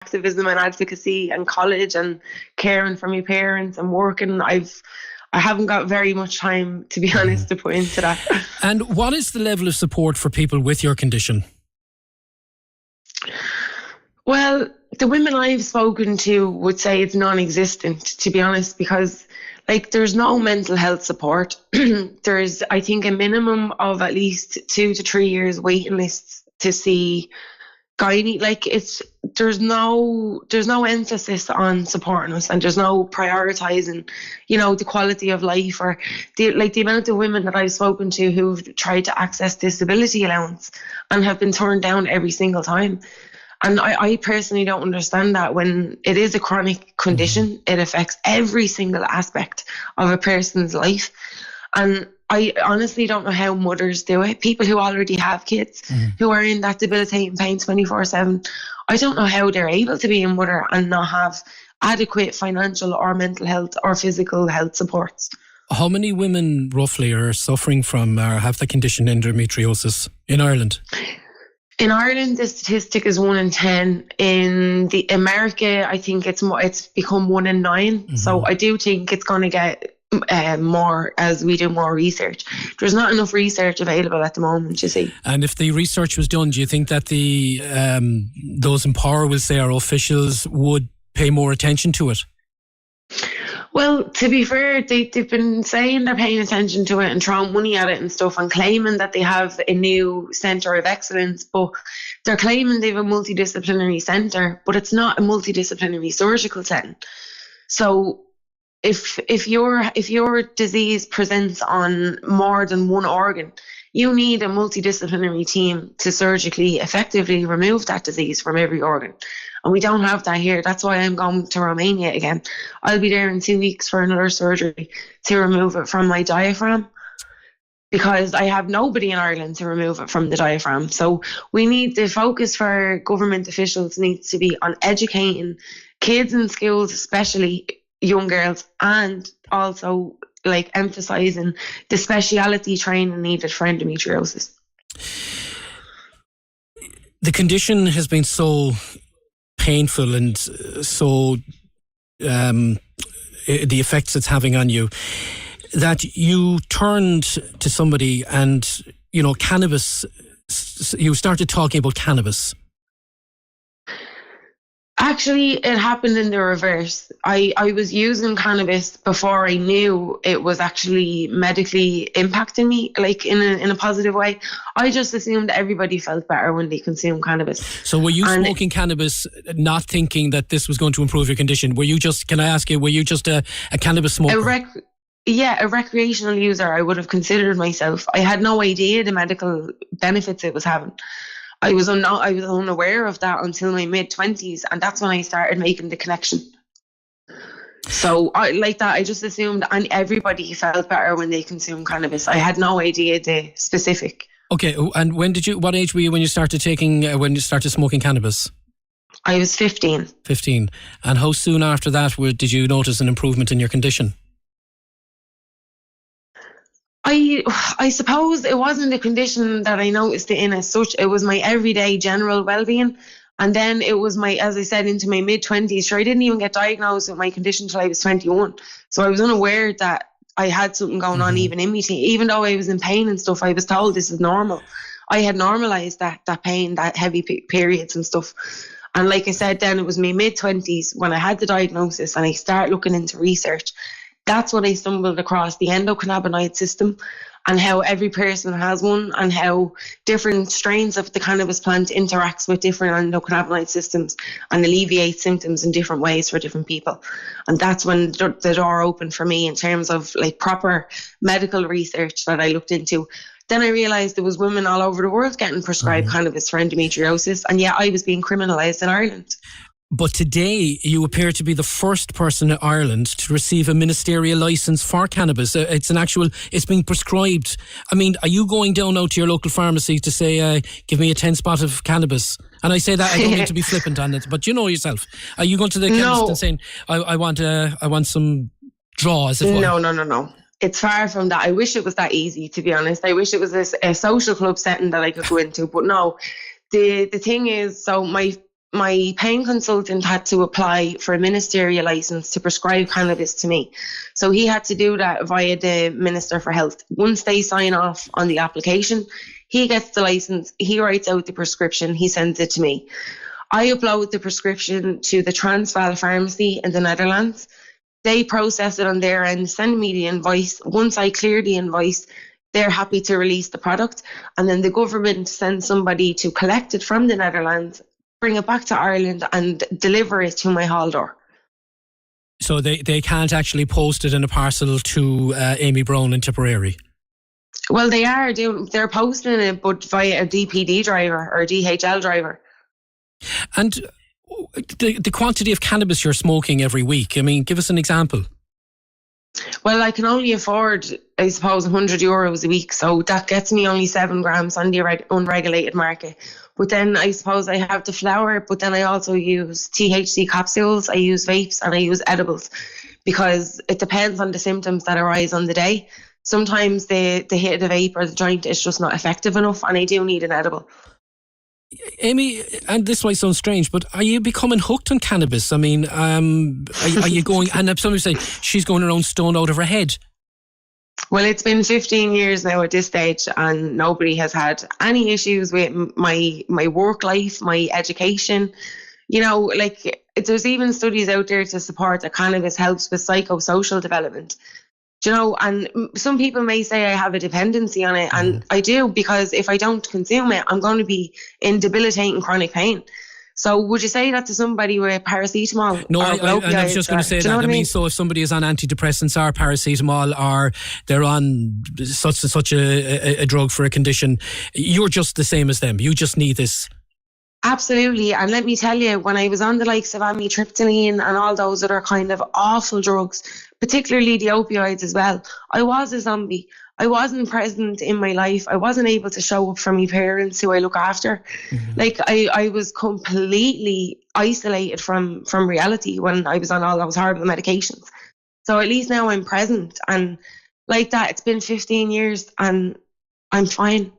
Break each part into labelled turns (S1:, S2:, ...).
S1: activism and advocacy and college and caring for my parents and working, I haven't got very much time, to be honest, to put into that.
S2: And what is the level of support for people with your condition?
S1: Well, the women I've spoken to would say it's non-existent, to be honest, because there's no mental health support. There's, I think, a minimum of at least 2 to 3 years waiting lists to see gynae. There's no emphasis on supporting us, and there's no prioritizing, the quality of life, or the amount of women that I've spoken to who've tried to access disability allowance and have been turned down every single time. And I personally don't understand that. When it is a chronic condition, it affects every single aspect of a person's life. And I honestly don't know how mothers do it. People who already have kids, who are in that debilitating pain 24/7. I don't know how they're able to be a mother and not have adequate financial or mental health or physical health supports.
S2: How many women roughly are suffering from or have the condition endometriosis in Ireland?
S1: In Ireland, the statistic is 1 in 10. In America, I think it's become 1 in 9. So I do think it's going to get more as we do more research. There's not enough research available at the moment, you see.
S2: And if the research was done, do you think that the those in power, will say, our officials, would pay more attention to it?
S1: Well, to be fair, they've been saying they're paying attention to it and throwing money at it and stuff, and claiming that they have a new centre of excellence, but they're claiming they have a multidisciplinary centre, but it's not a multidisciplinary surgical setting. So if your disease presents on more than one organ, you need a multidisciplinary team to surgically effectively remove that disease from every organ. And we don't have that here. That's why I'm going to Romania again. I'll be there in 2 weeks for another surgery to remove it from my diaphragm, because I have nobody in Ireland to remove it from the diaphragm. So we need, the focus for government officials needs to be on educating kids in schools, especially young girls, and also emphasising the speciality training needed for endometriosis.
S2: The condition has been so painful and so the effects it's having on you, that you turned to somebody and, cannabis, you started talking about cannabis.
S1: Actually, it happened in the reverse. I was using cannabis before I knew it was actually medically impacting me, in a positive way. I just assumed everybody felt better when they consume cannabis.
S2: So were you smoking cannabis, not thinking that this was going to improve your condition? Were you just, can I ask you, were you just a cannabis smoker?
S1: A recreational user, I would have considered myself. I had no idea the medical benefits it was having. I was unaware of that until my mid-20s, and that's when I started making the connection. So I just assumed, and everybody felt better when they consumed cannabis. I had no idea the specific.
S2: Okay, and what age were you when you started smoking cannabis?
S1: I was 15.
S2: 15. And how soon after that did you notice an improvement in your condition?
S1: I suppose it wasn't a condition that I noticed it in as such. It was my everyday general well-being. And then it was as I said, into my mid-20s. Sure, I didn't even get diagnosed with my condition until I was 21. So I was unaware that I had something going on even in me. Even though I was in pain and stuff, I was told this is normal. I had normalised that pain, that heavy periods and stuff. And like I said, then it was my mid-20s when I had the diagnosis and I started looking into research. That's when I stumbled across the endocannabinoid system and how every person has one, and how different strains of the cannabis plant interacts with different endocannabinoid systems and alleviate symptoms in different ways for different people. And that's when the door opened for me in terms of proper medical research that I looked into. Then I realised there was women all over the world getting prescribed cannabis for endometriosis, and yet I was being criminalised in Ireland.
S2: But today, you appear to be the first person in Ireland to receive a ministerial licence for cannabis. It's being prescribed. I mean, are you going down now to your local pharmacy to say, give me a 10 spot of cannabis? And I say that, I don't mean to be flippant on it, but you know yourself. Are you going to the chemist and saying, I want some draws?
S1: No. It's far from that. I wish it was that easy, to be honest. I wish it was a social club setting that I could go into, but no. The thing is, so my my pain consultant had to apply for a ministerial license to prescribe cannabis to me. So he had to do that via the Minister for Health. Once they sign off on the application, he gets the license, he writes out the prescription, he sends it to me. I upload the prescription to the Transvaal pharmacy in the Netherlands. They process it on their end, send me the invoice. Once I clear the invoice, they're happy to release the product. And then the government sends somebody to collect it from the Netherlands, bring it back to Ireland and deliver it to my hall door.
S2: So they can't actually post it in a parcel to Amy Brown in Tipperary?
S1: Well, they're posting it, but via a DPD driver or a DHL driver.
S2: And the quantity of cannabis you're smoking every week, I mean, give us an example.
S1: Well, I can only afford, I suppose, €100 a week. So that gets me only 7 grams on the unregulated market. But then I suppose I have the flower, but then I also use THC capsules, I use vapes and I use edibles because it depends on the symptoms that arise on the day. Sometimes the hit of the vape or the joint is just not effective enough and I do need an edible.
S2: Amy, and this might sound strange, but are you becoming hooked on cannabis? I mean, are you going, and somebody saying she's going around stoned out of her head?
S1: Well, it's been 15 years now at this stage and nobody has had any issues with my work life, my education. You know, like there's even studies out there to support that cannabis helps with psychosocial development. Do you know, and some people may say I have a dependency on it, and I do, because if I don't consume it, I'm going to be in debilitating chronic pain. So would you say that to somebody with paracetamol?
S2: No, and I was just going to say that. I mean, so if somebody is on antidepressants or paracetamol or they're on such and such a drug for a condition, you're just the same as them. You just need this.
S1: Absolutely. And let me tell you, when I was on the likes of amitriptyline and all those other kind of awful drugs, particularly the opioids as well, I was a zombie. I wasn't present in my life. I wasn't able to show up for my parents who I look after. Mm-hmm. Like I was completely isolated from reality when I was on all those horrible medications. So at least now I'm present, and like that, it's been 15 years and I'm fine.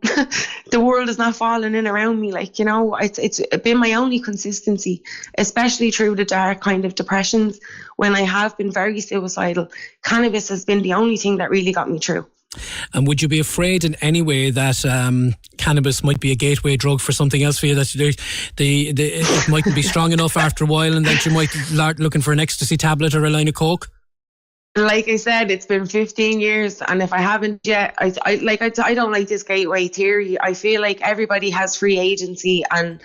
S1: The world is not falling in around me. Like, you know, it's been my only consistency, especially through the dark kind of depressions when I have been very suicidal. Cannabis has been the only thing that really got me through.
S2: And would you be afraid in any way that cannabis might be a gateway drug for something else for you, that it mightn't be strong enough after a while and that you might start looking for an ecstasy tablet or a line of coke?
S1: Like I said, it's been 15 years, and if I haven't yet, I don't like this gateway theory. I feel like everybody has free agency, and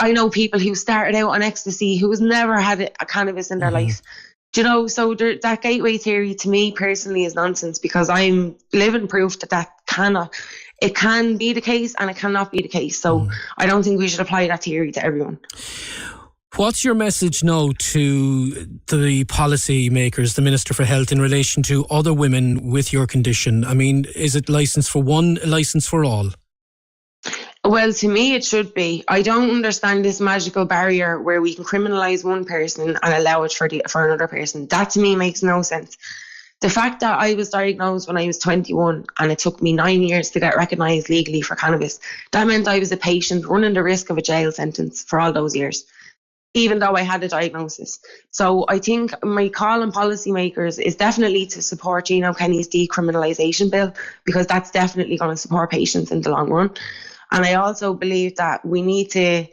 S1: I know people who started out on ecstasy who has never had a cannabis in their life. Do you know? So that gateway theory to me personally is nonsense, because I'm living proof that it can be the case and it cannot be the case. So I don't think we should apply that theory to everyone.
S2: What's your message now to the policy makers, the Minister for Health, in relation to other women with your condition? I mean, is it licence for one, licence for all?
S1: Well, to me, it should be. I don't understand this magical barrier where we can criminalise one person and allow it for another person. That to me makes no sense. The fact that I was diagnosed when I was 21 and it took me 9 years to get recognised legally for cannabis, that meant I was a patient running the risk of a jail sentence for all those years, even though I had a diagnosis. So I think my call on policymakers is definitely to support Gino Kenny's decriminalisation bill, because that's definitely going to support patients in the long run. And I also believe that we need to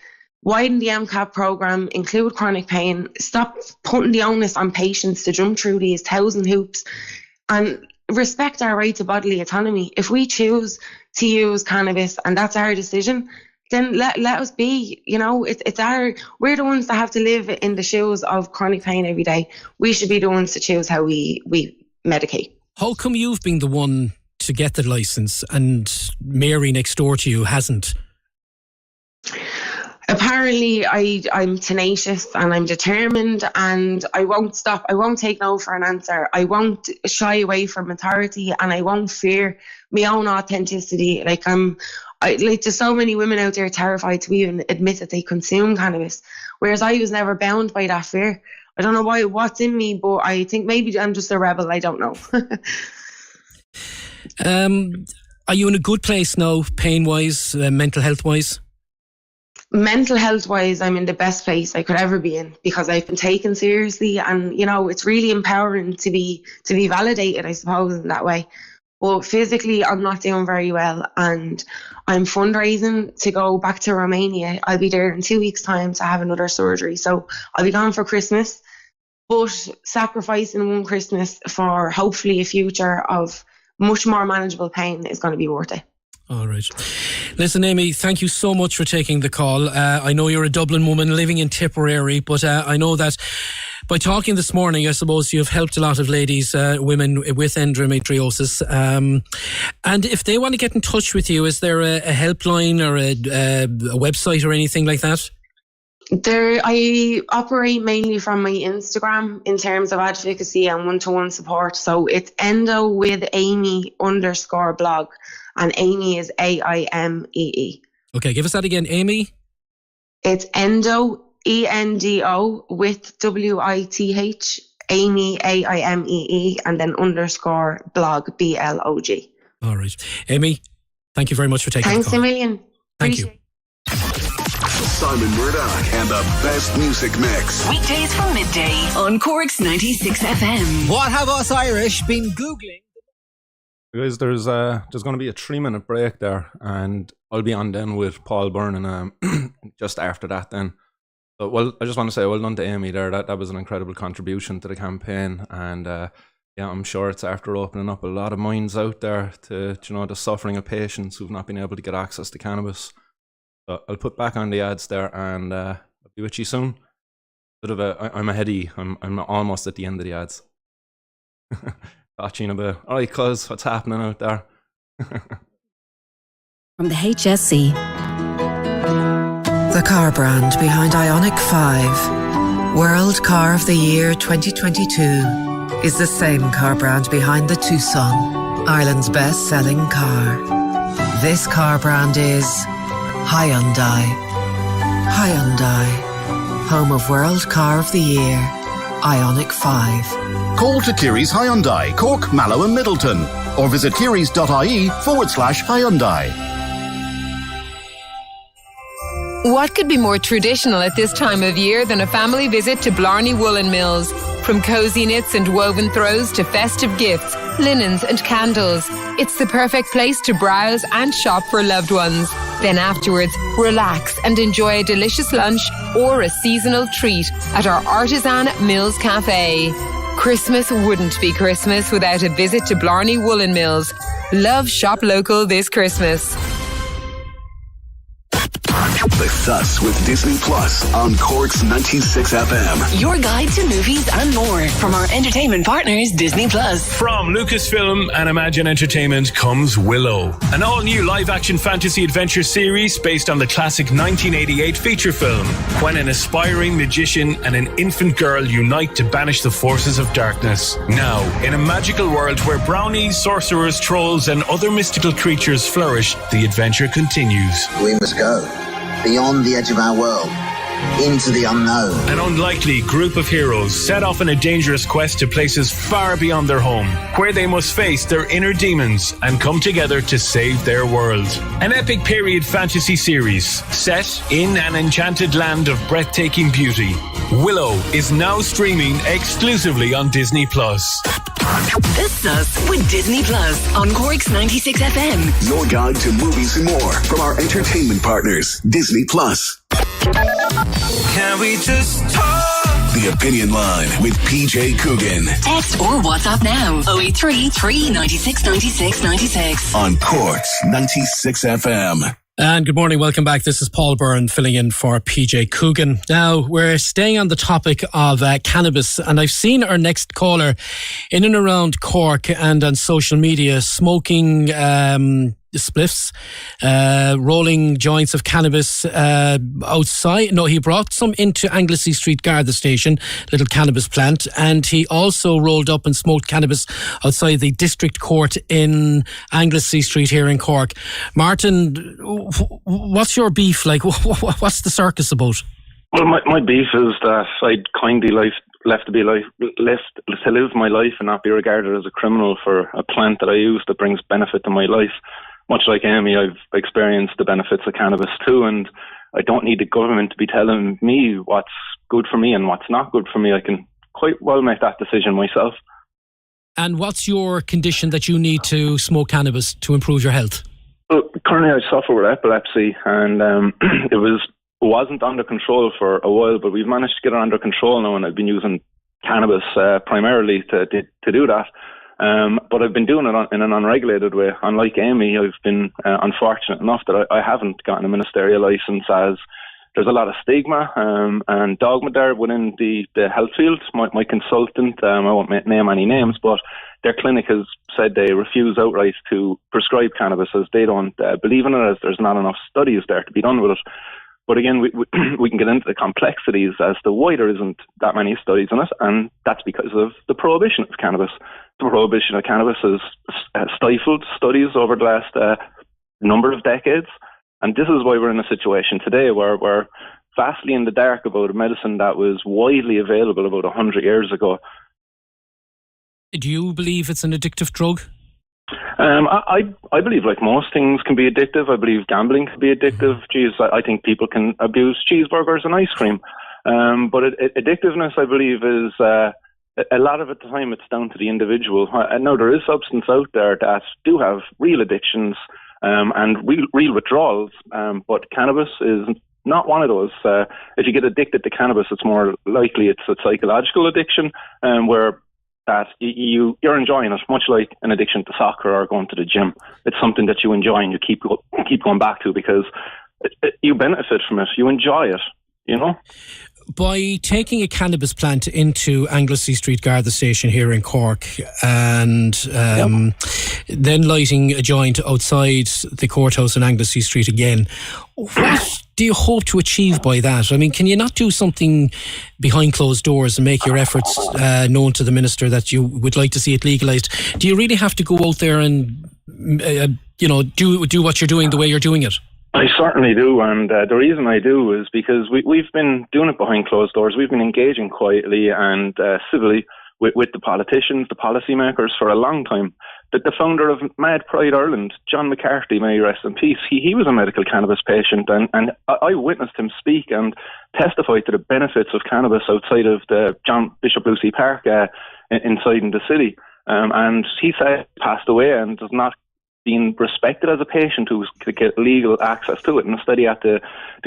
S1: widen the MCAP programme, include chronic pain, stop putting the onus on patients to jump through these 1,000 hoops, and respect our right to bodily autonomy. If we choose to use cannabis and that's our decision, then let us be. You know, we're the ones that have to live in the shoes of chronic pain every day. We should be the ones to choose how we medicate. How
S2: come you've been the one to get the licence and Mary next door to you hasn't?
S1: Apparently I'm tenacious and I'm determined, and I won't stop. I won't take no for an answer. I won't shy away from authority, and I won't fear my own authenticity. There's so many women out there terrified to even admit that they consume cannabis, whereas I was never bound by that fear. I don't know what's in me, but I think maybe I'm just a rebel. I don't know. Are
S2: you in a good place now, pain-wise, mental health-wise?
S1: mental health wise, I'm in the best place I could ever be in, because I've been taken seriously, and you know, it's really empowering to be validated, I suppose, in that way. But physically, I'm not doing very well, and I'm fundraising to go back to Romania. I'll be there in 2 weeks' time to have another surgery, so I'll be gone for Christmas. But sacrificing one Christmas for hopefully a future of much more manageable pain is going to be worth it.
S2: All right. Listen, Amy, thank you so much for taking the call. I know you're a Dublin woman living in Tipperary, but I know that by talking this morning, I suppose you've helped a lot of ladies, women with endometriosis. And if they want to get in touch with you, is there a helpline or a website or anything like that?
S1: I operate mainly from my Instagram in terms of advocacy and one-to-one support. So it's endo with Amy _blog. And Amy is AIMEE.
S2: Okay, give us that again, Amy.
S1: It's endo, ENDO with WITH, Amy, AIMEE, and then _ blog, BLOG.
S2: All right. Amy, thank you very much for taking the call.
S1: Thanks a million.
S2: Thank you.
S3: Simon Murdoch and the best music mix.
S4: Weekdays from midday on Cork's 96 FM.
S5: What have us Irish been Googling?
S6: Guys, there's going to be a 3-minute break there, and I'll be on then with Paul Byrne just after that then. But well, I just want to say well done to Amy there. That was an incredible contribution to the campaign, and yeah, I'm sure it's after opening up a lot of minds out there to, you know, the suffering of patients who've not been able to get access to cannabis. So I'll put back on the ads there, and I'll be with you soon. I'm ahead of you. I'm almost at the end of the ads. Watching a bit. All right, cuz, what's happening out there?
S7: From the HSC. The car brand behind Ionic 5, World Car of the Year 2022, is the same car brand behind the Tucson, Ireland's best-selling car. This car brand is Hyundai. Hyundai, home of World Car of the Year, Ionic 5.
S8: Call to Kiri's Hyundai, Cork, Mallow and Middleton, or visit kiris.ie/Hyundai.
S9: What could be more traditional at this time of year than a family visit to Blarney Woolen Mills? From cosy knits and woven throws to festive gifts, linens and candles, it's the perfect place to browse and shop for loved ones. Then afterwards, relax and enjoy a delicious lunch or a seasonal treat at our Artisan Mills Cafe. Christmas wouldn't be Christmas without a visit to Blarney Woolen Mills. Love shop local this Christmas.
S3: The Sus with Disney Plus on Cork's 96 FM.
S4: Your guide to movies and more from our entertainment partners, Disney Plus.
S10: From Lucasfilm and Imagine Entertainment comes Willow, an all-new live-action fantasy adventure series based on the classic 1988 feature film, when an aspiring magician and an infant girl unite to banish the forces of darkness. Now, in a magical world where brownies, sorcerers, trolls, and other mystical creatures flourish, the adventure continues.
S11: We must go beyond the edge of our world, into the unknown.
S10: An unlikely group of heroes set off on a dangerous quest to places far beyond their home, where they must face their inner demons and come together to save their world. An epic period fantasy series set in an enchanted land of breathtaking beauty. Willow is now streaming exclusively on Disney Plus.
S4: The Sus with Disney Plus on Cork's 96 FM.
S3: Your guide to movies and more from our entertainment partners, Disney Plus.
S12: Can we just talk?
S3: The Opinion Line with PJ Coogan.
S4: Text or WhatsApp now 083 396 96 96
S3: on Cork's 96 FM.
S2: And good morning, welcome back. This is Paul Byrne filling in for PJ Coogan. Now, we're staying on the topic of cannabis, and I've seen our next caller in and around Cork and on social media smoking spliffs, rolling joints of cannabis outside. No, he brought some into Anglesey Street Garda Station, little cannabis plant, and he also rolled up and smoked cannabis outside the District Court in Anglesey Street here in Cork. Martin, what's your beef like? What's the circus about?
S13: Well, my beef is that I'd kindly left to live my life and not be regarded as a criminal for a plant that I use that brings benefit to my life. Much like Amy, I've experienced the benefits of cannabis too, and I don't need the government to be telling me what's good for me and what's not good for me. I can quite well make that decision myself.
S2: And what's your condition that you need to smoke cannabis to improve your health?
S13: Well, currently I suffer with epilepsy, and it wasn't under control for a while, but we've managed to get it under control now, and I've been using cannabis primarily to do that. But I've been doing it in an unregulated way. Unlike Amy, I've been unfortunate enough that I haven't gotten a ministerial licence, as there's a lot of stigma and dogma there within the health field. My consultant, I won't name any names, but their clinic has said they refuse outright to prescribe cannabis, as they don't believe in it, as there's not enough studies there to be done with it. But again, we can get into the complexities as to why there isn't that many studies on it, and that's because of the prohibition of cannabis. The prohibition of cannabis has stifled studies over the last number of decades, and this is why we're in a situation today where we're vastly in the dark about a medicine that was widely available about 100 years ago.
S2: Do you believe it's an addictive drug?
S13: I believe, like most things can be addictive. I believe gambling can be addictive. I think people can abuse cheeseburgers and ice cream. But addictiveness, I believe, is a lot of the time it's down to the individual. I know there is substance out there that do have real addictions and real withdrawals, but cannabis is not one of those. If you get addicted to cannabis, it's more likely it's a psychological addiction, where that you're enjoying it, much like an addiction to soccer or going to the gym. It's something that you enjoy and you keep going back to because you benefit from it. You enjoy it, you know?
S2: By taking a cannabis plant into Anglesey Street Garda Station here in Cork and then lighting a joint outside the courthouse in Anglesey Street again, what do you hope to achieve by that? I mean, can you not do something behind closed doors and make your efforts known to the Minister that you would like to see it legalised? Do you really have to go out there and do what you're doing the way you're doing it?
S13: I certainly do, and the reason I do is because we've been doing it behind closed doors. We've been engaging quietly and civilly with the politicians, the policymakers for a long time. The founder of Mad Pride Ireland, John McCarthy, may he rest in peace, he was a medical cannabis patient, and I witnessed him speak and testify to the benefits of cannabis outside of the Bishop Lucy Park inside in the city. And he said he passed away and does not being respected as a patient who could get legal access to it, and instead he had to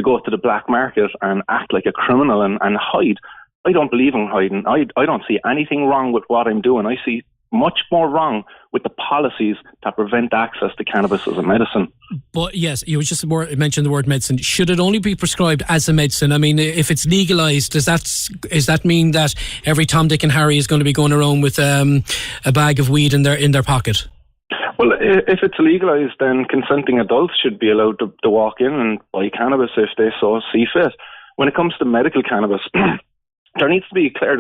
S13: go to the black market and act like a criminal and hide. I don't believe in hiding. I don't see anything wrong with what I'm doing. I see much more wrong with the policies that prevent access to cannabis as a medicine.
S2: But yes, you just mentioned the word medicine. Should it only be prescribed as a medicine? I mean, if it's legalised, does that mean that every Tom, Dick and Harry is going to be going around with a bag of weed in their pocket?
S13: Well, if it's legalised, then consenting adults should be allowed to walk in and buy cannabis if they so see fit. When it comes to medical cannabis, there needs to be a clear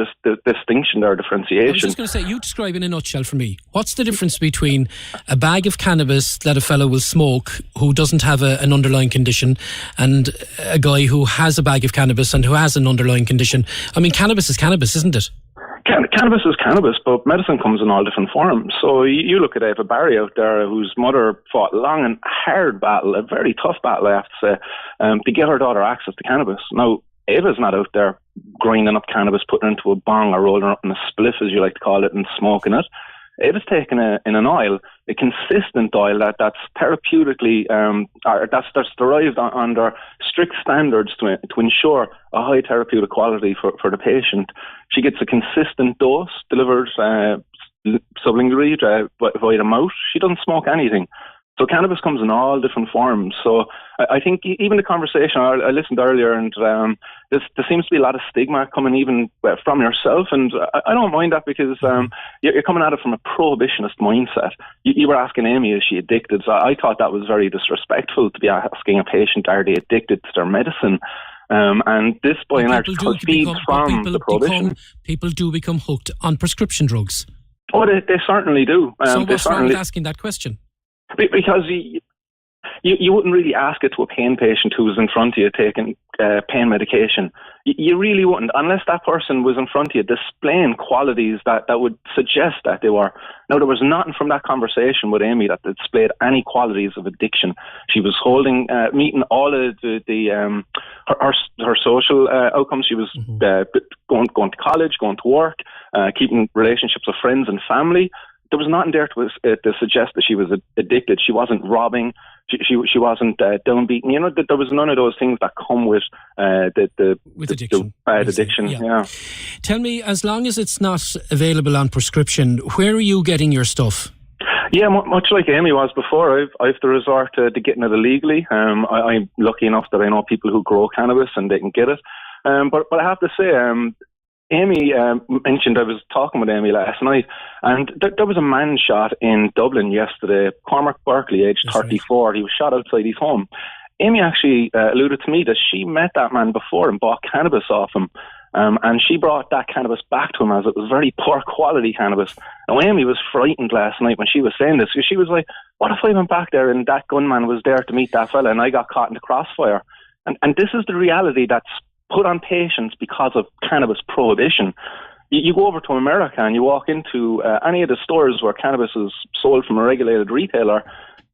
S13: distinction or differentiation.
S2: I was just going to say, you describe in a nutshell for me, what's the difference between a bag of cannabis that a fellow will smoke who doesn't have an underlying condition and a guy who has a bag of cannabis and who has an underlying condition? I mean, cannabis is cannabis, isn't it?
S13: Cannabis is cannabis, but medicine comes in all different forms. So you look at Eva Barry out there, whose mother fought a long and hard battle, a very tough battle, I have to say, to get her daughter access to cannabis. Now, Eva's not out there grinding up cannabis, putting it into a bong or rolling it up in a spliff, as you like to call it, and smoking it. Eva's taken in an oil, a consistent oil that's therapeutically, or that's derived under strict standards to ensure a high therapeutic quality for the patient. She gets a consistent dose delivered sublingually via the mouth. She doesn't smoke anything. So cannabis comes in all different forms. So I think even the conversation, I listened earlier, and there seems to be a lot of stigma coming even from yourself, and I don't mind that because you're coming at it from a prohibitionist mindset. You were asking Amy, is she addicted? So I thought that was very disrespectful to be asking a patient, are they addicted to their medicine? And this, by and large, feeds from the prohibition.
S2: People do become hooked on prescription drugs.
S13: Oh, they certainly do.
S2: So what's wrong with asking that question?
S13: Because You wouldn't really ask it to a pain patient who was in front of you taking pain medication. You really wouldn't, unless that person was in front of you displaying qualities that would suggest that they were. Now, there was nothing from that conversation with Amy that displayed any qualities of addiction. She was meeting all of her social outcomes. She was going to college, going to work, keeping relationships with friends and family. There was nothing there to suggest that she was addicted. She wasn't robbing. She wasn't downbeaten. You know, there was none of those things that come with addiction. Addiction. Yeah.
S2: Tell me, as long as it's not available on prescription, where are you getting your stuff?
S13: Yeah, much like Amy was before, I've to resort to getting it illegally. I'm lucky enough that I know people who grow cannabis and they can get it. But I have to say, Amy mentioned, I was talking with Amy last night, and there was a man shot in Dublin yesterday, Cormac Berkeley, aged 34. Right. He was shot outside his home. Amy actually alluded to me that she met that man before and bought cannabis off him. And she brought that cannabis back to him as it was very poor quality cannabis. Now, Amy was frightened last night when she was saying this, because she was like, what if I went back there and that gunman was there to meet that fella and I got caught in the crossfire? And this is the reality that's put on patients because of cannabis prohibition. You go over to America and you walk into any of the stores where cannabis is sold from a regulated retailer,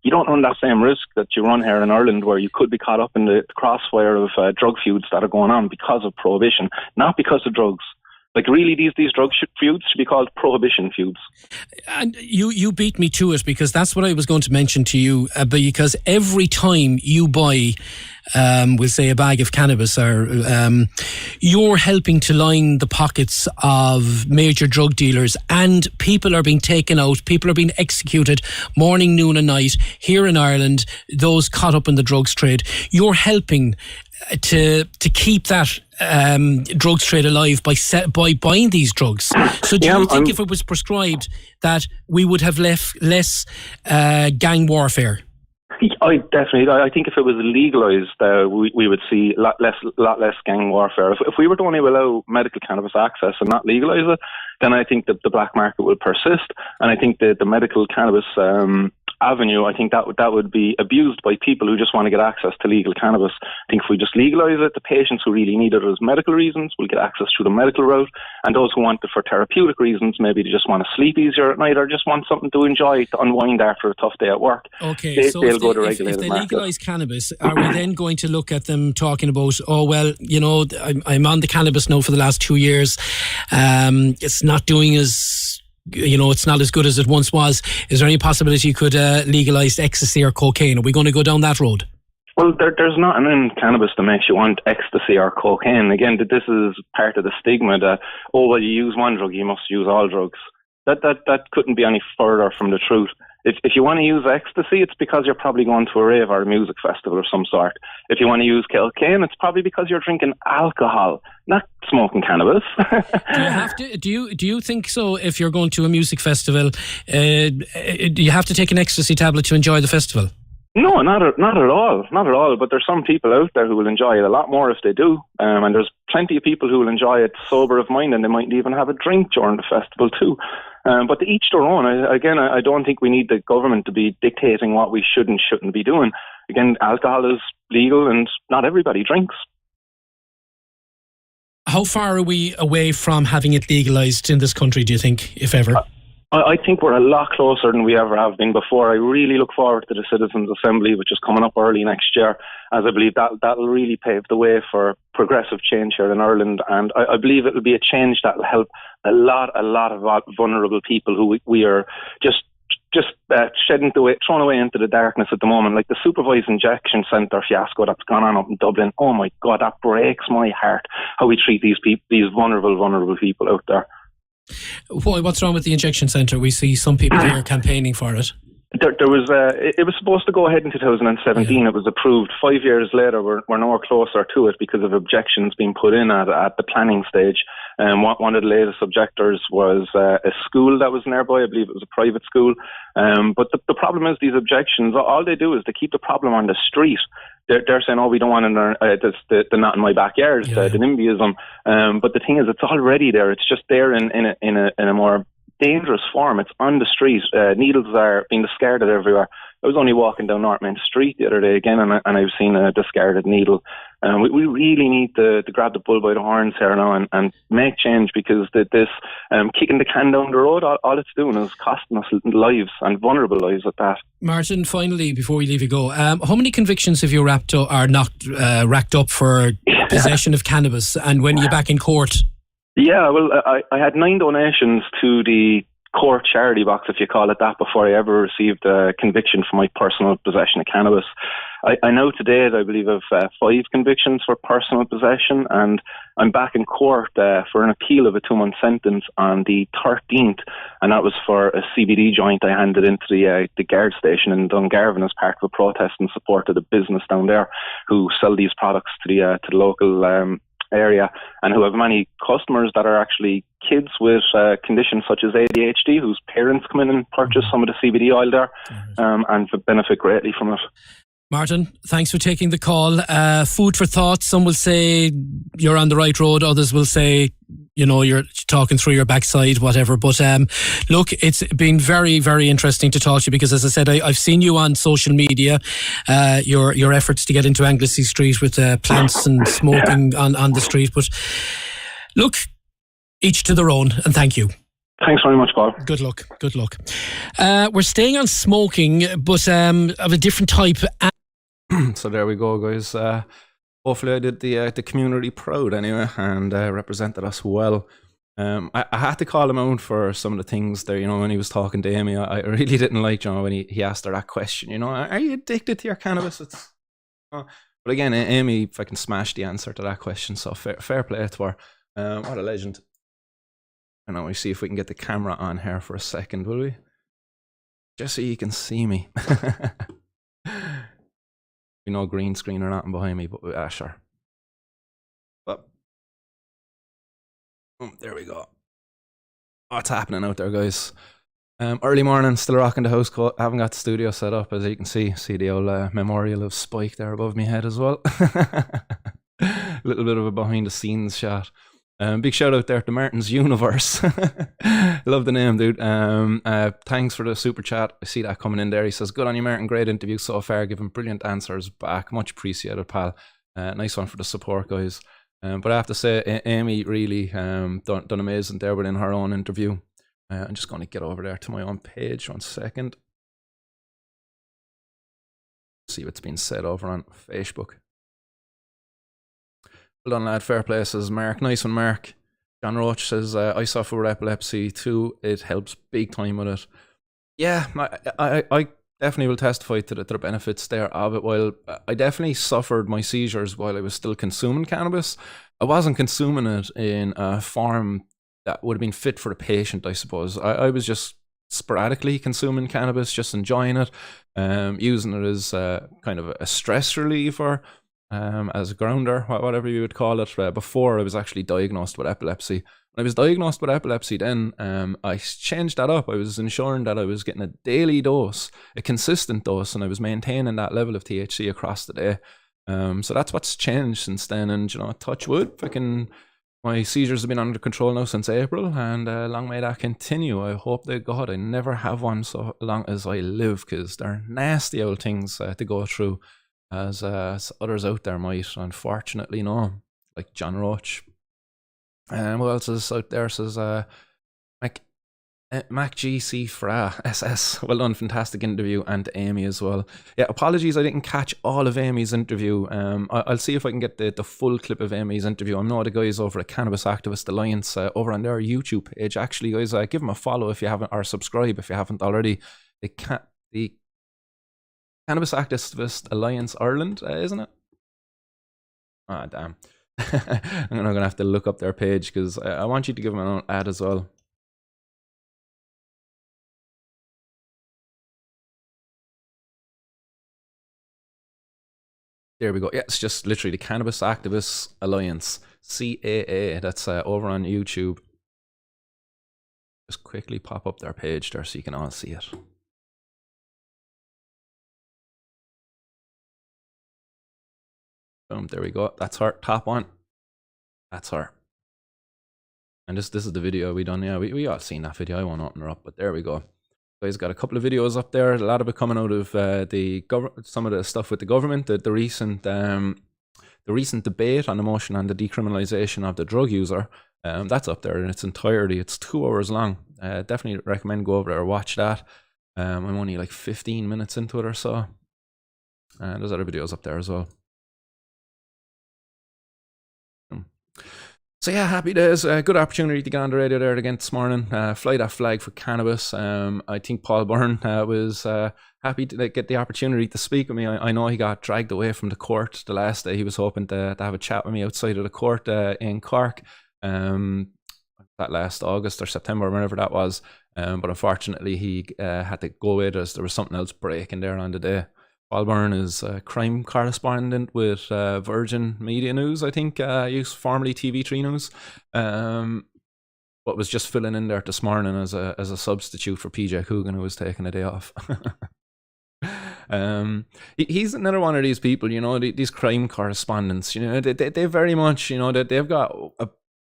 S13: you don't run that same risk that you run here in Ireland, where you could be caught up in the crossfire of drug feuds that are going on because of prohibition, not because of drugs. Like, really, these drug feuds should be called prohibition feuds.
S2: And you beat me to it, because that's what I was going to mention to you. Because every time you buy, we'll say, a bag of cannabis, or you're helping to line the pockets of major drug dealers, and people are being taken out, people are being executed morning, noon and night here in Ireland, those caught up in the drugs trade. You're helping to keep that drugs trade alive by buying these drugs. So do you think if it was prescribed that we would have less gang warfare?
S13: I think if it was legalised, we would see a lot less gang warfare. If we were to only allow medical cannabis access and not legalise it, then I think that the black market will persist, and I think the medical cannabis avenue, I think that would be abused by people who just want to get access to legal cannabis. I think if we just legalise it, the patients who really need it as medical reasons will get access through the medical route, and those who want it for therapeutic reasons, maybe they just want to sleep easier at night or just want something to enjoy, to unwind after a tough day at work.
S2: Okay, so if they legalise cannabis, are we then going to look at them talking about, oh, well, you know, I'm on the cannabis now for the last 2 years, it's not doing as... you know, it's not as good as it once was. Is there any possibility you could legalise ecstasy or cocaine? Are we going to go down that road?
S13: Well, there's nothing in cannabis that makes you want ecstasy or cocaine. Again, this is part of the stigma that, oh, well, you use one drug, you must use all drugs. That couldn't be any further from the truth. If you want to use ecstasy, it's because you're probably going to a rave or a music festival of some sort. If you want to use cocaine, it's probably because you're drinking alcohol, not smoking cannabis.
S2: Do you have to? Do you think so? If you're going to a music festival, do you have to take an ecstasy tablet to enjoy the festival?
S13: No, not at all. Not at all. But there's some people out there who will enjoy it a lot more if they do. And there's plenty of people who will enjoy it sober of mind, and they might even have a drink during the festival too. But to each their own. I don't think we need the government to be dictating what we should and shouldn't be doing. Again, alcohol is legal and not everybody drinks.
S2: How far are we away from having it legalised in this country, do you think, if ever?
S13: I think we're a lot closer than we ever have been before. I really look forward to the Citizens' Assembly, which is coming up early next year, as I believe that'll really pave the way for progressive change here in Ireland. And I believe it'll be a change that will help a lot of vulnerable people who we are just thrown away into the darkness at the moment. Like the supervised injection centre fiasco that's gone on up in Dublin. Oh my God, that breaks my heart, how we treat these vulnerable people out there.
S2: What's wrong with the injection centre? We see some people here campaigning for it.
S13: There was it was supposed to go ahead in 2017. Yeah. It was approved. 5 years later, we're nowhere closer to it because of objections being put in at the planning stage. One of the latest objectors was a school that was nearby. I believe it was a private school. But the problem is these objections, all they do is they keep the problem on the street. They're saying, oh, we don't want the not in my backyard, the NIMBYism. But the thing is, it's already there. It's just there in a more dangerous form. It's on the street. Needles are being discarded everywhere. I was only walking down North Main Street the other day again, and I've seen a discarded needle. We really need to grab the bull by the horns here now and make change, because this kicking the can down the road, all it's doing is costing us lives, and vulnerable lives at that.
S2: Martin, finally, before we leave you go, how many convictions have you racked up for possession of cannabis, and when you're back in court?
S13: Yeah, well, I had 9 donations to the court charity box, if you call it that, before I ever received a conviction for my personal possession of cannabis. I know today I believe of 5 convictions for personal possession, and I'm back in court for an appeal of a 2-month sentence on the 13th, and that was for a CBD joint I handed into the guard station in Dungarvan as part of a protest in support of the business down there who sell these products to the local area, and who have many customers that are actually kids with conditions such as ADHD, whose parents come in and purchase some of the CBD oil there, and benefit greatly from it.
S2: Martin, thanks for taking the call. Food for thought. Some will say you're on the right road. Others will say, you're talking through your backside, whatever. But look, it's been very, very interesting to talk to you, because, as I said, I've seen you on social media, your efforts to get into Anglesey Street with plants and smoking on the street. But look, each to their own, and thank you.
S13: Thanks very much, Paul.
S2: Good luck. We're staying on smoking, but of a different type.
S6: So there we go, guys. Hopefully I did the community proud anyway, and represented us well. I had to call him out for some of the things there, when he was talking to Amy. I really didn't like, when he asked her that question, are you addicted to your cannabis? But again, Amy fucking smashed the answer to that question, so fair play to her. What a legend. We see if we can get the camera on here for a second, will we? Just so you can see me. No green screen or nothing behind me, but sure. But there we go. What's happening out there, guys? Early morning, still rocking the house coat. Haven't got the studio set up, as you can see. See the old memorial of Spike there above me head as well. A little bit of a behind the scenes shot. Big shout out there to Martin's Universe. Love the name, dude. Thanks for the super chat. I see that coming in there. He says, good on you, Martin. Great interview so far. Giving brilliant answers back. Much appreciated, pal. Nice one for the support, guys. But I have to say, Amy really done amazing there within her own interview. I'm just going to get over there to my own page. 1 second. See what's been said over on Facebook. Well done, lad. Fair play, says Mark. Nice one, Mark. John Roach says, I suffer with epilepsy too. It helps big time with it. Yeah, I definitely will testify to the benefits there of it. While I definitely suffered my seizures while I was still consuming cannabis, I wasn't consuming it in a form that would have been fit for the patient, I suppose. I was just sporadically consuming cannabis, just enjoying it, using it as kind of a stress reliever, as a grounder, whatever you would call it, before I was actually diagnosed with epilepsy. When I was diagnosed with epilepsy then, I changed that up. I was ensuring that I was getting a daily dose, a consistent dose, and I was maintaining that level of THC across the day. So that's what's changed since then, and touch wood, my seizures have been under control now since April, and long may that continue. I hope to God I never have one so long as I live, because they're nasty old things to go through, as others out there might unfortunately know, like John Roach. And who else is out there? Says Mac GC Fra SS. Well done, fantastic interview, and to Amy as well. Yeah, apologies I didn't catch all of Amy's interview. I'll see if I can get the full clip of Amy's interview. I know the guys over at Cannabis Activist Alliance over on their YouTube page. Actually, guys, give them a follow if you haven't, or subscribe if you haven't already. The Cannabis Activist Alliance Ireland, isn't it? Ah, damn. I'm gonna have to look up their page, because I want you to give them an ad as well. There we go. Yeah, it's just literally the Cannabis Activists Alliance, CAA. That's over on YouTube. Just quickly pop up their page there so you can all see it. Boom, there we go. That's her, top one. That's her. And this is the video we done. Yeah, we all seen that video. I won't open her up, but there we go. Guys got a couple of videos up there. A lot of it coming out of some of the stuff with the government. The recent debate on the motion on the decriminalisation of the drug user. That's up there in its entirety. It's 2 hours long. Definitely recommend go over there and watch that. I'm only like 15 minutes into it or so. There's other videos up there as well. So yeah, happy days. Good opportunity to get on the radio there again this morning. Fly that flag for cannabis. I think Paul Byrne was happy to get the opportunity to speak with me. I know he got dragged away from the court the last day. He was hoping to have a chat with me outside of the court in Cork. That last August or September, whenever that was. But unfortunately, he had to go with us. There was something else breaking there on the day. Paul Byrne is a crime correspondent with Virgin Media News, I think, used formerly TV3 News, but was just filling in there this morning as a substitute for PJ Coogan, who was taking a day off. He's another one of these people, you know, these crime correspondents, you know, they very much, you know, they've got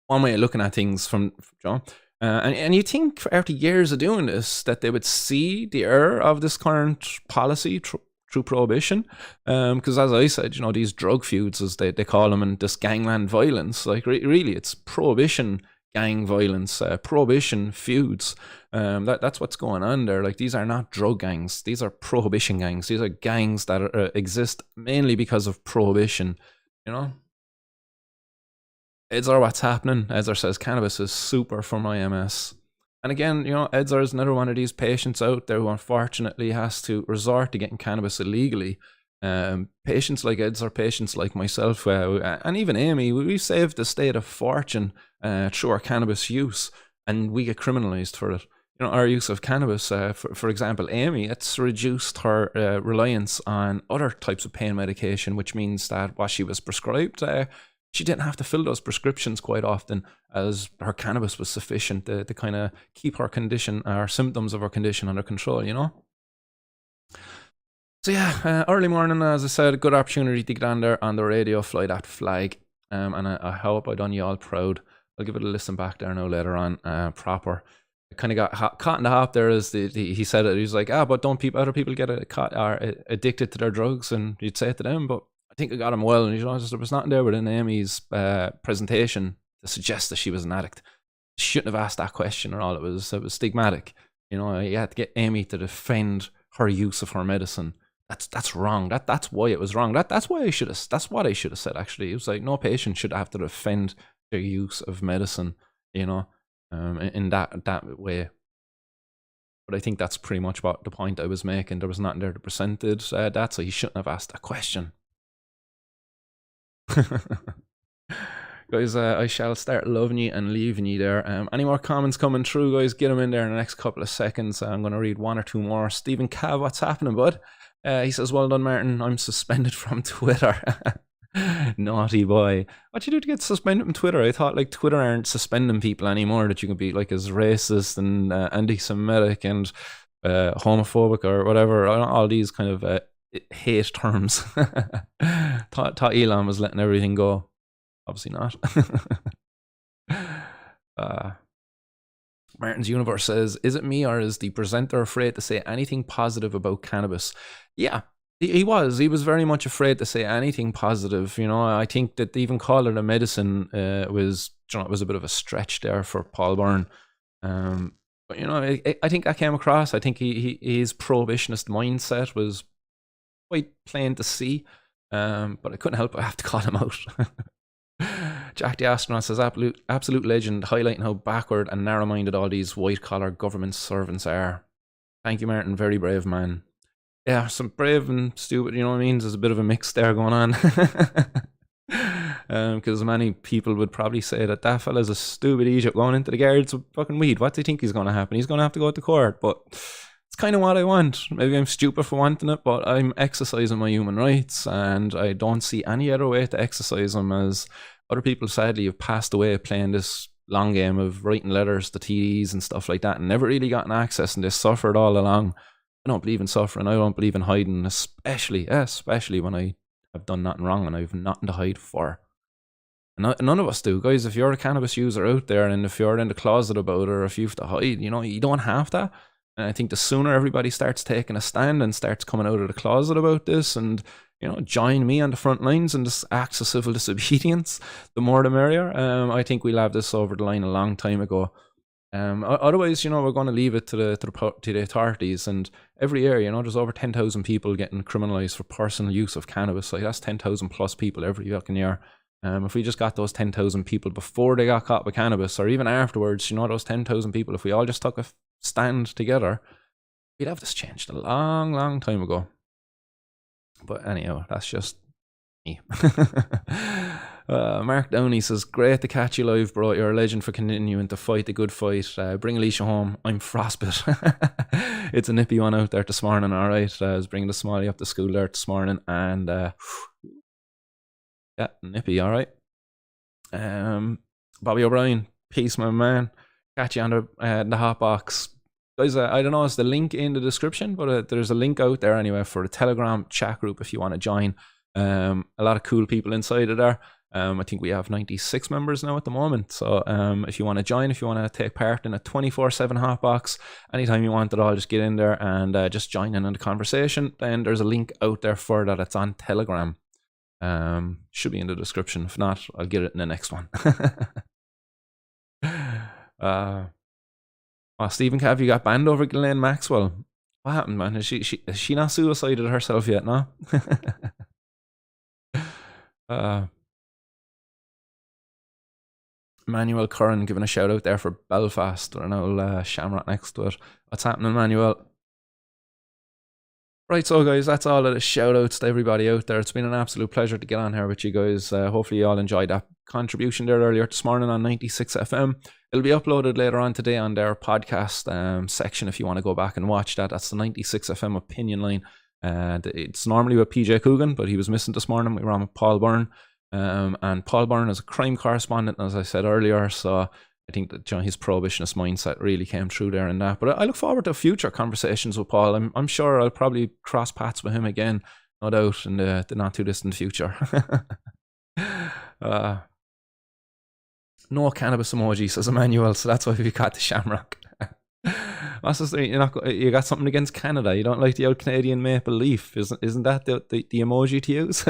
S6: one way of looking at things from John. And you think after years of doing this that they would see the error of this current policy through prohibition, because as I said, you know, these drug feuds, as they call them, and this gangland violence, like really it's prohibition gang violence, prohibition feuds. That's what's going on there. Like, these are not drug gangs, these are prohibition gangs. These are gangs that exist mainly because of prohibition, you know. Edzar, what's happening? Edzar says cannabis is super for my MS. And again, you know, Edzar is another one of these patients out there who unfortunately has to resort to getting cannabis illegally. Patients like Edzar, patients like myself, and even Amy, we've saved the state a fortune through our cannabis use, and we get criminalised for it. You know, our use of cannabis, for example, Amy, it's reduced her reliance on other types of pain medication, which means that what she was prescribed, she didn't have to fill those prescriptions quite often, as her cannabis was sufficient to kind of keep her condition, our symptoms of her condition under control, you know? So yeah, early morning, as I said, a good opportunity to get on there on the radio, fly that flag. And I hope I done you all proud. I'll give it a listen back there now later on, proper. I kind of got caught in the hop there as he said it. He was like, but don't other people get addicted to their drugs? And you'd say it to them, but I think I got him well. And you know, there was nothing there within Amy's presentation to suggest that she was an addict. She shouldn't have asked that question at all. It was stigmatic. You know, you had to get Amy to defend her use of her medicine. That's wrong. That's why it was wrong. That's what I should have said. Actually, it was like, no patient should have to defend their use of medicine, you know, in that way. But I think that's pretty much what the point I was making. There was nothing there that presented that, so he shouldn't have asked that question. Guys, I shall start loving you and leaving you there. Any more comments coming through, guys? Get them in there in the next couple of seconds. I'm going to read one or two more. Stephen Cav, what's happening, bud? He says, well done, Martin. I'm suspended from Twitter. Naughty boy. What'd you do to get suspended from Twitter? I thought like Twitter aren't suspending people anymore, that you can be like as racist and anti-Semitic and homophobic or whatever. All these kind of hate terms. thought Elon was letting everything go. Obviously not. Martin's Universe says, is it me or is the presenter afraid to say anything positive about cannabis? Yeah, he was very much afraid to say anything positive. You know, I think that even calling it a medicine was, you know, it was a bit of a stretch there for Paul Byrne. But you know, I think that came across. I think his prohibitionist mindset was quite plain to see. But I couldn't help but have to call him out. Jack the Astronaut says, absolute legend, highlighting how backward and narrow-minded all these white-collar government servants are. Thank you, Martin. Very brave man. Yeah, some brave and stupid, you know what I mean? There's a bit of a mix there going on. Because many people would probably say that fella's a stupid Egypt going into the guards with fucking weed. What do you think is going to happen? He's going to have to go to court. But it's kind of what I want. Maybe I'm stupid for wanting it, but I'm exercising my human rights, and I don't see any other way to exercise them, as other people sadly have passed away playing this long game of writing letters to TDs and stuff like that and never really gotten access, and they suffered all along. I don't believe in suffering. I don't believe in hiding, especially when I have done nothing wrong and I have nothing to hide for. And none of us do, guys. If you're a cannabis user out there and if you're in the closet about it, or if you have to hide, you know, you don't have to. And I think the sooner everybody starts taking a stand and starts coming out of the closet about this and, join me on the front lines and this acts of civil disobedience, the more the merrier. I think we'll have this over the line a long time ago. Otherwise, we're going to leave it to the authorities. And every year, there's over 10,000 people getting criminalised for personal use of cannabis. Like, that's 10,000 plus people every fucking year. If we just got those 10,000 people before they got caught with cannabis, or even afterwards, those 10,000 people, if we all just took a stand together, we'd have this changed a long, long time ago. But anyhow, that's just me. Mark Downey says, great to catch you live, bro. You're a legend for continuing to fight the good fight. Bring Alicia home. I'm frostbit. It's a nippy one out there this morning, all right. I was bringing the Smalley up to school there this morning, and yeah, nippy, all right. Bobby O'Brien, peace, my man. Catch you on the hot box. Guys, I don't know, it's the link in the description, but there's a link out there anyway for the Telegram chat group if you want to join. A lot of cool people inside of there. I think we have 96 members now at the moment. So if you want to join, if you want to take part in a 24/7 hotbox, anytime you want it all, just get in there and just join in on the conversation. Then there's a link out there for that. It's on Telegram. Should be in the description. If not, I'll get it in the next one. Stephen Cav, you got banned over Ghislaine Maxwell. What happened, man? Is she not suicided herself yet, no? Manuel Curran giving a shout out there for Belfast, or an old shamrock next to it. What's happening, Manuel? Right, so guys, that's all of the shout outs to everybody out there. It's been an absolute pleasure to get on here with you guys. Hopefully you all enjoyed that contribution there earlier this morning on 96 FM. It'll be uploaded later on today on their podcast section if you want to go back and watch that. That's the 96 FM opinion line. It's normally with PJ Coogan, but he was missing this morning. We were on with Paul Byrne. And Paul Byrne is a crime correspondent, as I said earlier, so I think that his prohibitionist mindset really came through there in that. But I look forward to future conversations with Paul. I'm sure I'll probably cross paths with him again, no doubt, in the not too distant future. No cannabis emoji, says Emmanuel, so that's why we got the shamrock. What's this thing? You got something against Canada? You don't like the old Canadian maple leaf? Isn't that the emoji to use?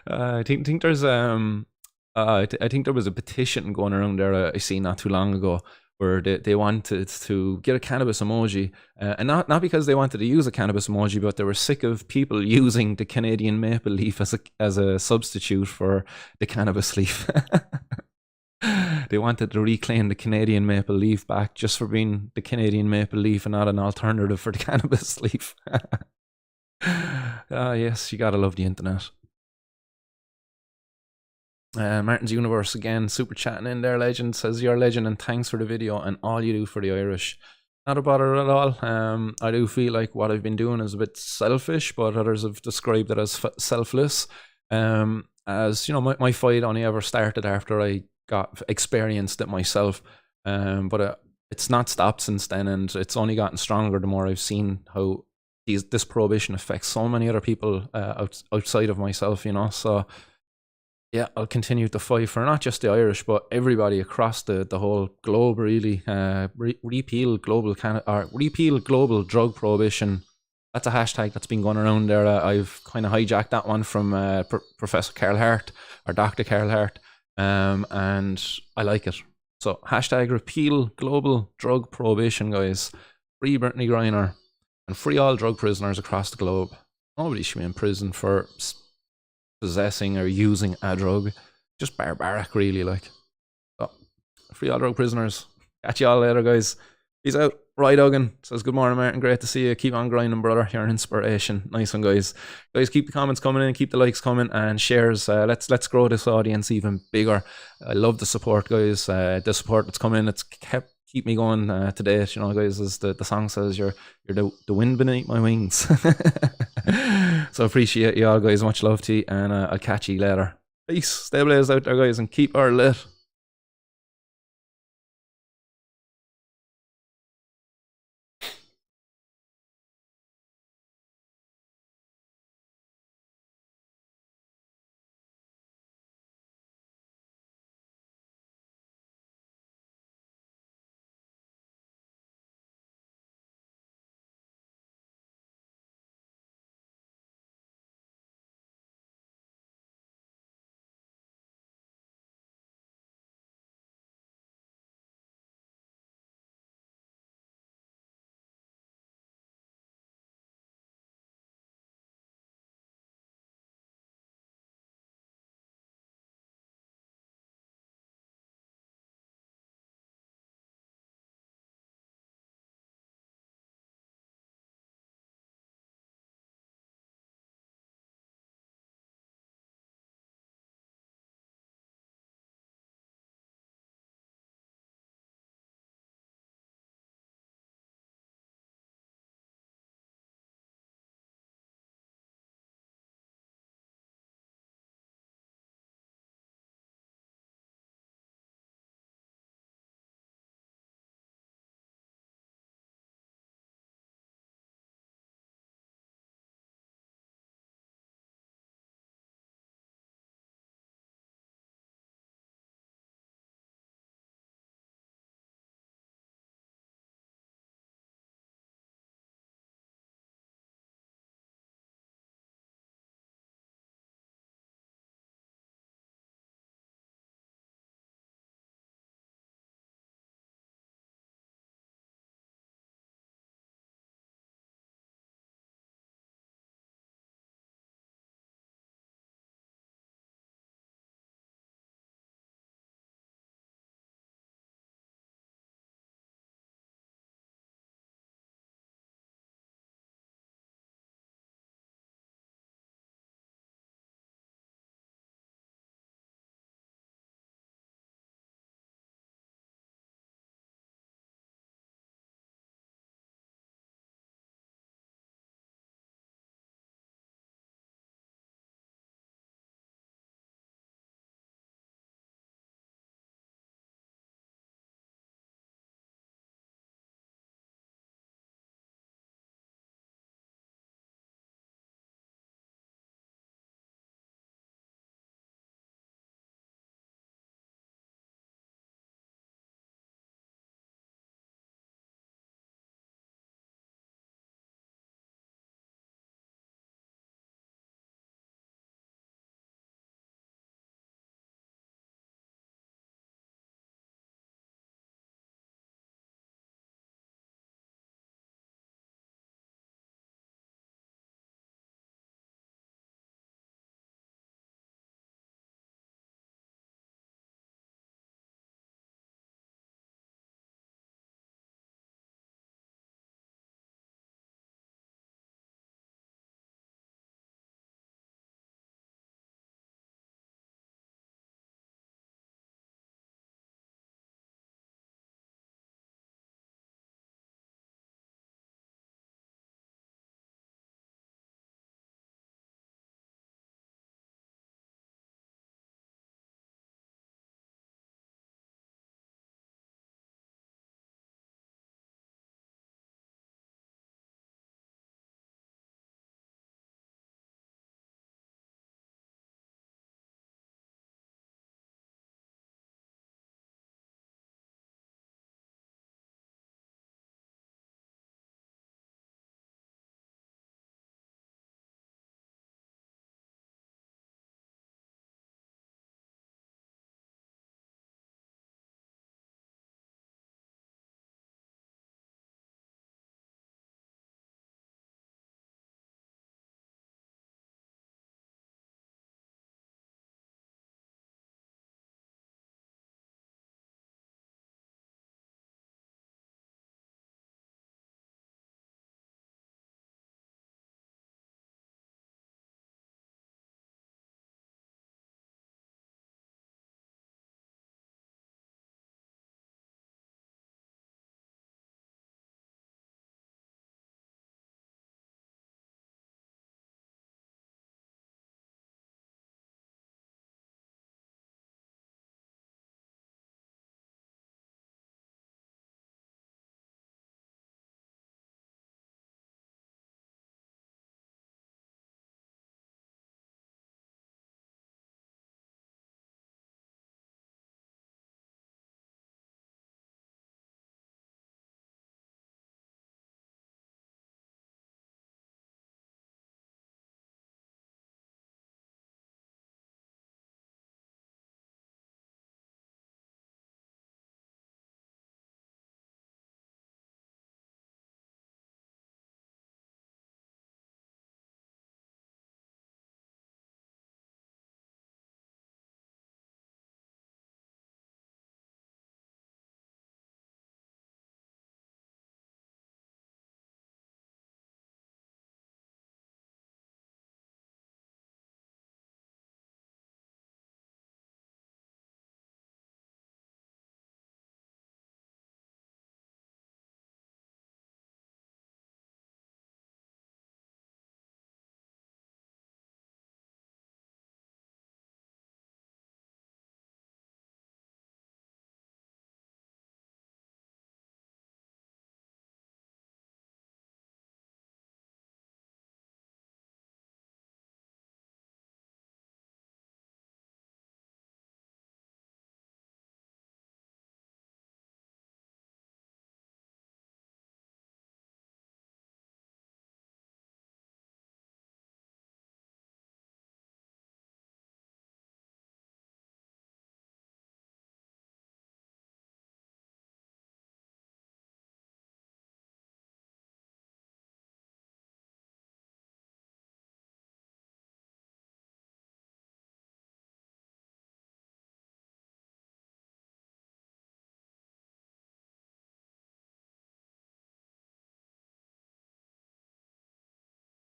S6: I think there's I think there was a petition going around there I seen not too long ago where they wanted to get a cannabis emoji, and not because they wanted to use a cannabis emoji, but they were sick of people using the Canadian maple leaf as a substitute for the cannabis leaf. They wanted to reclaim the Canadian maple leaf back just for being the Canadian maple leaf and not an alternative for the cannabis leaf. Yes, you gotta love the internet. Martin's Universe again, super chatting in there. Legend says, you're a legend and thanks for the video and all you do for the Irish. Not a bother at all. I do feel like what I've been doing is a bit selfish, but others have described it as selfless. As you know, my fight only ever started after I experienced it myself, but it's not stopped since then, and it's only gotten stronger the more I've seen how this prohibition affects so many other people outside of myself, you know. So yeah, I'll continue to fight for not just the Irish, but everybody across the whole globe, really. Repeal global drug prohibition. That's a hashtag that's been going around there. I've kind of hijacked that one from Professor Carl Hart, or Dr. Carl Hart, and I like it. So hashtag repeal global drug prohibition, guys. Free Brittany Griner and free all drug prisoners across the globe. Nobody should be in prison for possessing or using a drug. Just barbaric, really. Like, so, free all drug prisoners. Catch you all later, guys. Peace out. Roy Duggan says, good morning, Martin. Great to see you. Keep on grinding, brother. You're an inspiration. Nice one, guys. Guys, keep the comments coming in, keep the likes coming, and shares. Let's grow this audience even bigger. I love the support, guys. The support that's coming in, it's keep me going today. You know, guys, as the song says, you're the wind beneath my wings. So appreciate you all, guys. Much love to you, and I'll catch you later. Peace. Stay blazed out there, guys, and keep our lit.